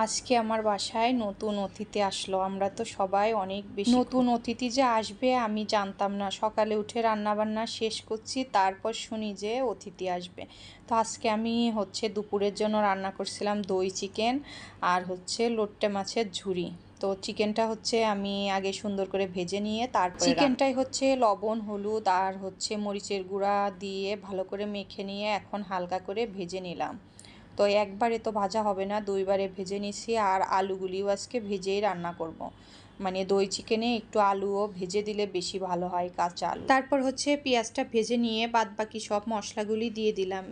আজকে আমার বাসায় নতুন অতিথি আসলো। আমরা তো সবাই অনেক বেশি নতুন অতিথি যে আসবে আমি জানতাম না। সকালে উঠে রান্নাবান্না শেষ করছি, তারপর শুনি যে অতিথি আসবে। তো আজকে আমি দুপুরের জন্য রান্না করছিলাম দই চিকেন আর লোট্টে মাছের ঝুরি। তো চিকেনটা আমি আগে সুন্দর করে ভেজে নিয়ে তারপরে চিকেনটাই লবণ হলুদ আর মরিচের গুঁড়া দিয়ে ভালো করে মেখে নিয়ে এখন হালকা করে ভেজে নিলাম। তো একবারে তো ভাজা হবে না, দুইবারে ভেজে নিছি। আর আলুগুলিও আজকে ভেজেই রান্না করব। মানে দই চিকেনে একটু আলুও ভেজে দিলে বেশি ভালো হয়, কাঁচা আলু। তারপর পেঁয়াজটা ভেজে নিয়ে বাদবাকি সব মশলাগুলি দিয়ে দিলাম।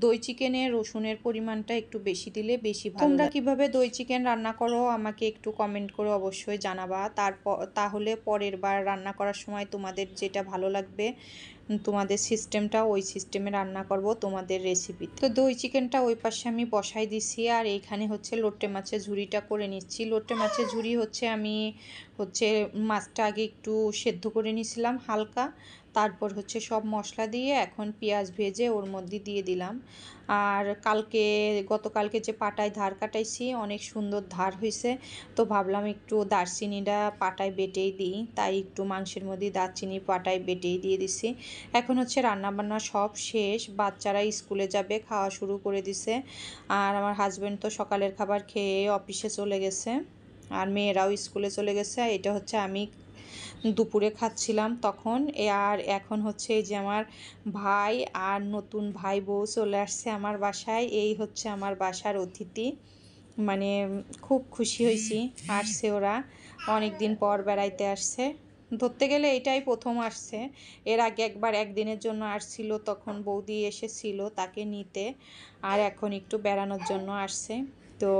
দই চিকেনে রসুনের পরিমাণটা একটু বেশি দিলে বেশি ভালো। তোমরা কিভাবে দই চিকেন রান্না করো আমাকে একটু কমেন্ট করে অবশ্যই জানাবা। তাহলে পরের বার রান্না করার সময় তোমাদের যেটা ভালো লাগবে, তোমাদের সিস্টেমটা ওই সিস্টেমে রান্না করব তোমাদের রেসিপি। তো দই চিকেনটা ওই পাশে আমি বসাই দিছি, আর এইখানে লোট্টে মাছের ঝুরিটা করে নিচ্ছি। লোট্টে মাছের ঝুরি আমি মাছটা আগে একটু সেদ্ধ করে নিয়েছিলাম হালকা, তারপর সব মশলা দিয়ে এখন পেঁয়াজ ভেজে ওর মধ্যে দিয়ে দিলাম। আর গতকালকে যে পাটায় ধার কাটাইছি অনেক সুন্দর ধার হয়েছে, তো ভাবলাম একটু দারচিনিটা পাটায় বেটেই দিই, তাই একটু মাংসের মধ্যে দারচিনি পাটায় বেটেই দিয়ে দিছি। এখন রান্নাবান্না সব শেষ, বাচ্চারা স্কুলে যাবে, খাওয়া শুরু করে দিছে। আর আমার হাজব্যান্ড তো সকালের খাবার খেয়ে অফিসে চলে গেছে, আর মেয়েরাও স্কুলে চলে গেছে। এটা আমি দুপুরে খাচ্ছিলাম তখন। আর এখন এই যে আমার ভাই আর নতুন ভাই বউ চলে আসছে আমার বাসায়। এই আমার বাসার অতিথি। মানে খুব খুশি হয়েছি, আসছে ওরা অনেক দিন পর বেড়াইতে আসছে। ধরতে গেলে এটাই প্রথম আসছে। এর আগে একবার একদিনের জন্য আসছিল, তখন বৌদি এসেছিল তাকে নিতে, আর এখন একটু বেড়ানোর জন্য আসছে। তো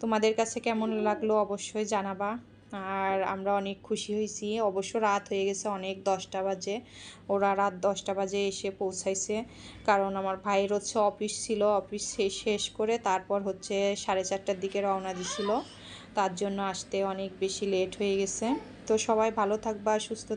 তোমাদের কাছে কেমন লাগলো অবশ্যই জানাবা। আর আমরা অনেক খুশি হয়েছি। অবশ্য রাত হয়ে গেছে অনেক, 10টা বাজে। ওরা রাত 10টা বাজে এসে পৌঁছাইছে, কারণ আমার ভাইয়ের অফিস ছিল, অফিস শেষ করে তারপর 4:30টার দিকে রওনা দিছিল, তার জন্য আসতে অনেক বেশি লেট হয়ে গেছে। তো সবাই ভালো থাকবা, সুস্থ